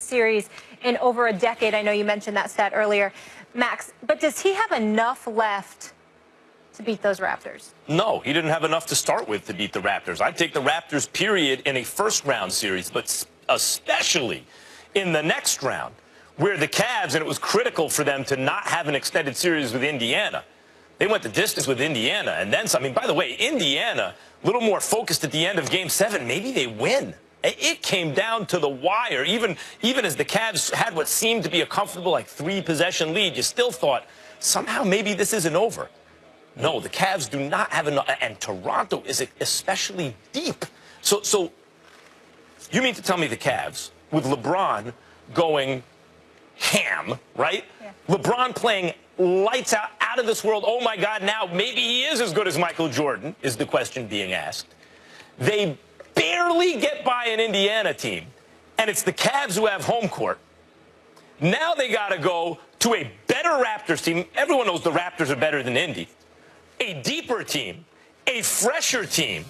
series in over a decade. I know you mentioned that stat earlier, Max, but does he have enough left to beat those Raptors? No, he didn't have enough to start with to beat the Raptors. I'd take the Raptors, period, in a first-round series, but especially in the next round, where the Cavs, and it was critical for them to not have an extended series with Indiana. They went the distance with Indiana, and then some. I mean, by the way, Indiana, a little more focused at the end of Game 7. Maybe they win. It came down to the wire. Even as the Cavs had what seemed to be a comfortable, like, 3-possession lead, you still thought, somehow maybe this isn't over. No, the Cavs do not have enough, and Toronto is especially deep. So you mean to tell me the Cavs, with LeBron going ham, right? Yeah. LeBron playing lights out of this world. Oh, my God, now maybe he is as good as Michael Jordan, is the question being asked. They barely get by an Indiana team, and it's the Cavs who have home court. Now they got to go to a better Raptors team. Everyone knows the Raptors are better than Indy. A deeper team, a fresher team,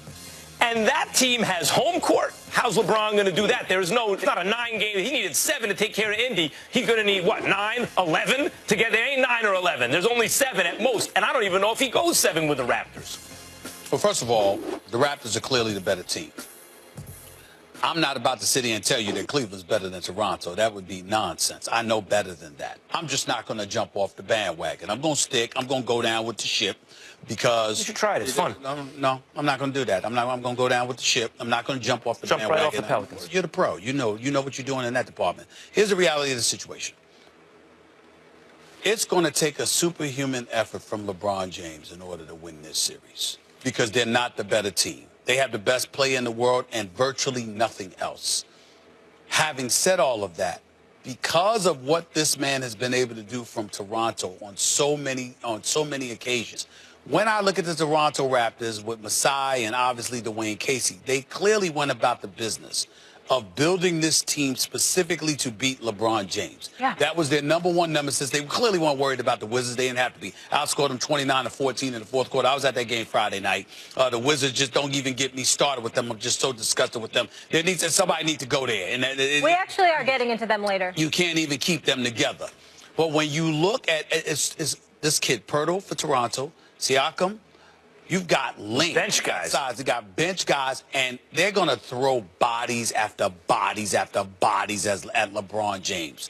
and that team has home court. How's LeBron going to do that? It's not a 9-game. He needed 7 to take care of Indy. He's going to need, what, 9, 11 to get there? Ain't 9 or 11. There's only 7 at most, and I don't even know if he goes 7 with the Raptors. Well, first of all, the Raptors are clearly the better team. I'm not about to sit here and tell you that Cleveland's better than Toronto. That would be nonsense. I know better than that. I'm just not going to jump off the bandwagon. I'm going to go down with the ship because... You should try it. It's fun. No, I'm not going to do that. I'm going to go down with the ship. I'm not going to jump off the bandwagon. Right off the Pelicans. You're the pro. You know what you're doing in that department. Here's the reality of the situation. It's going to take a superhuman effort from LeBron James in order to win this series because they're not the better team. They have the best player in the world and virtually nothing else. Having said all of that, because of what this man has been able to do from Toronto on so many occasions, when I look at the Toronto Raptors with Masai and obviously Dwayne Casey, they clearly went about the business of building this team specifically to beat LeBron James. Yeah. That was their #1 nemesis. They clearly weren't worried about the Wizards. They didn't have to be. Outscored them 29-14 in the fourth quarter. I was at that game Friday night. The Wizards just don't even get me started with them. I'm just so disgusted with them. Somebody needs to go there. And we actually are getting into them later. You can't even keep them together. But when you look at this kid, Pirtle for Toronto, Siakam, you've got length. Bench guys. You got bench guys, and they're going to throw bodies after bodies after bodies at LeBron James.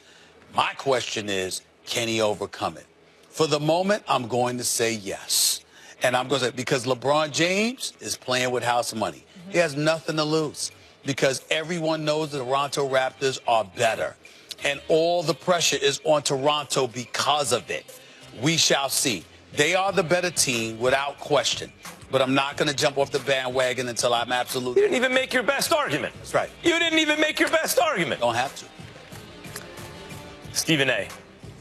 My question is, can he overcome it? For the moment, I'm going to say yes. And I'm going to say, because LeBron James is playing with house money. He has nothing to lose because everyone knows the Toronto Raptors are better. And all the pressure is on Toronto because of it. We shall see. They are the better team without question. But I'm not going to jump off the bandwagon until I'm absolutely... You didn't even make your best argument. That's right. You didn't even make your best argument. Don't have to. Stephen A.,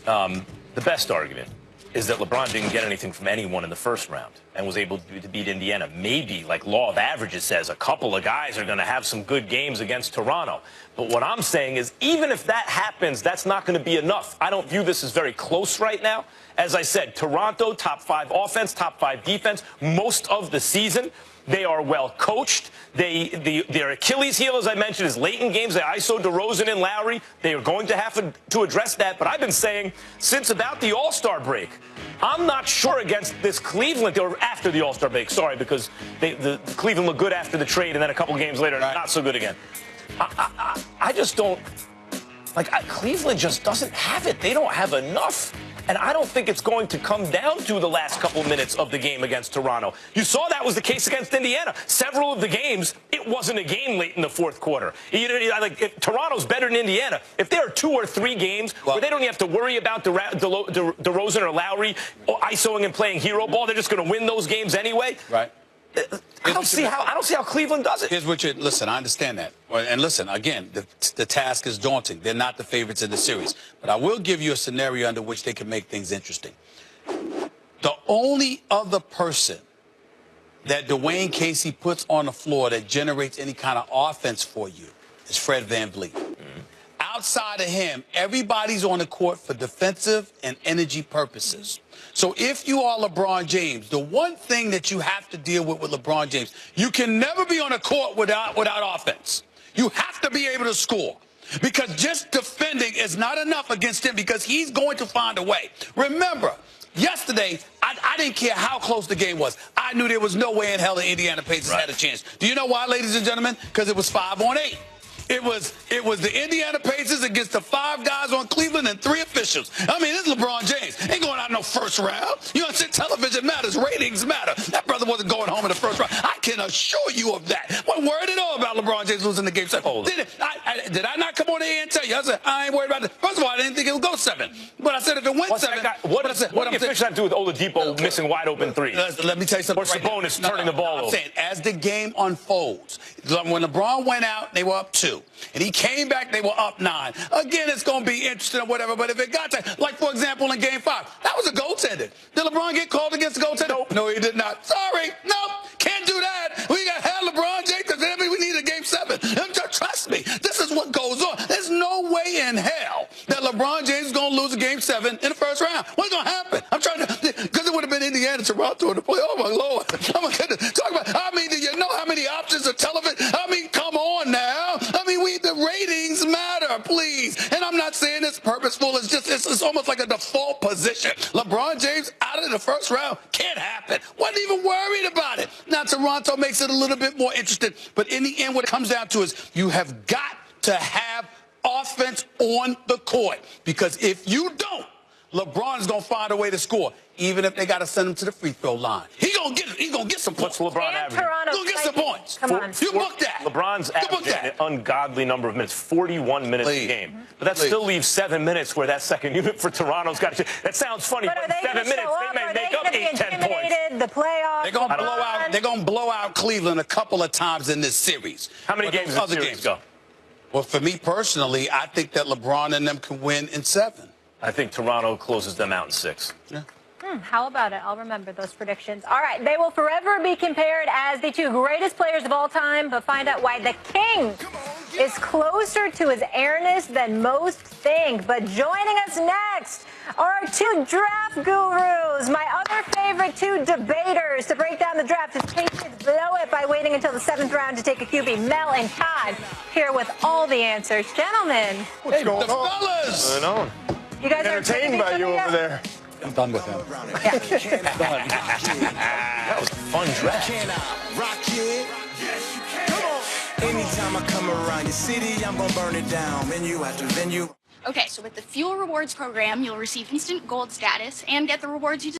the best argument is that LeBron didn't get anything from anyone in the first round and was able to beat Indiana. Maybe, like law of averages says, a couple of guys are going to have some good games against Toronto. But what I'm saying is, even if that happens, that's not going to be enough. I don't view this as very close right now. As I said, Toronto, top 5 offense, top 5 defense, most of the season. They are well coached. Their Achilles heel, as I mentioned, is late in games. They ISO DeRozan and Lowry. They are going to have to address that. But I've been saying since about the All-Star break, I'm not sure against this Cleveland, or after the All-Star break, sorry, because the Cleveland looked good after the trade, and then a couple games later, not so good again. I just don't, Cleveland just doesn't have it. They don't have enough. And I don't think it's going to come down to the last couple minutes of the game against Toronto. You saw that was the case against Indiana. Several of the games, it wasn't a game late in the fourth quarter. If Toronto's better than Indiana. If there are 2 or 3 games where they don't even have to worry about DeRozan or Lowry or ISOing and playing hero ball, they're just going to win those games anyway. Right. I don't see how Cleveland does it. Here's what listen, I understand that. And listen, again, the task is daunting. They're not the favorites in the series. But I will give you a scenario under which they can make things interesting. The only other person that Dwayne Casey puts on the floor that generates any kind of offense for you is Fred VanVleet. Outside of him, everybody's on the court for defensive and energy purposes. So if you are LeBron James, the one thing that you have to deal with LeBron James, you can never be on the court without offense. You have to be able to score. because just defending is not enough against him because he's going to find a way. Remember, yesterday, I didn't care how close the game was. I knew there was no way in hell the Indiana Pacers had a chance. Do you know why, ladies and gentlemen? Because it was 5-on-8. It was the Indiana Pacers against the 5 guys on Cleveland and 3 officials. I mean, this is LeBron James. Ain't going out no first round. You know, television matters. Ratings matter. That brother wasn't going home in the first round. I can assure you of that. Wasn't worried at all about LeBron James losing the game 7. Did I not come on here and tell you? I said, I ain't worried about it. First of all, I didn't think it would go 7. But I said if it went 7. What does the officials have to do with Oladipo missing wide open threes? Let me tell you something. Or Sabonis turning the ball over. I'm saying, as the game unfolds, when LeBron went out, they were up 2. And he came back, they were up 9. Again, it's going to be interesting or whatever, but if it got to, like, for example, in Game 5, that was a goaltender. Did LeBron get called against the goaltender? Nope. No, he did not. Sorry. Nope. Can't do that. We got to have LeBron James. We need a Game 7. Trust me, this is what goes on. There's no way in hell that LeBron James is going to lose a Game 7 in the first round. What's going to happen? I'm trying to, because it would have been Indiana, Toronto in the play. Oh, my Lord. Oh, my goodness. Talk about, I mean, do you know how many options are television? I mean, come on now. I mean, the ratings matter, please. And I'm not saying it's purposeful. It's just, it's almost like a default position. LeBron James out of the first round can't happen. Wasn't even worried about it. Now, Toronto makes it a little bit more interesting. But in the end, what it comes down to is you have got to have offense on the court. Because if you don't, LeBron is going to find a way to score, even if they got to send him to the free throw line. He's going to get some points. What's LeBron averaging? He's going to get some points. Come on. You book that. LeBron's averaging an ungodly number of minutes, 41 minutes a game. But that still leaves 7 minutes where that second unit for Toronto's got to. That sounds funny, but in 7 minutes, they may make up 8-10 points. The playoffs. They're going to blow out Cleveland a couple of times in this series. How many games does the series go? Well, for me personally, I think that LeBron and them can win in 7. I think Toronto closes them out in 6. Yeah. How about it? I'll remember those predictions. All right, they will forever be compared as the 2 greatest players of all time, but find out why the King is closer to his airness than most think. But joining us next are our 2 draft gurus, my other favorite 2 debaters to break down the draft whose Patriots blow it by waiting until the 7th round to take a QB. Mel and Todd here with all the answers. Gentlemen. What's going on? Fellas! I know. You guys are Entertained by you over there. I'm done with him. Yeah. That was a fun draft. Can I rock it? Yes, you can. Come on. Anytime I come around your city, I'm gonna burn it down. Venue after venue. Okay, so with the Fuel Rewards program, you'll receive instant gold status and get the rewards you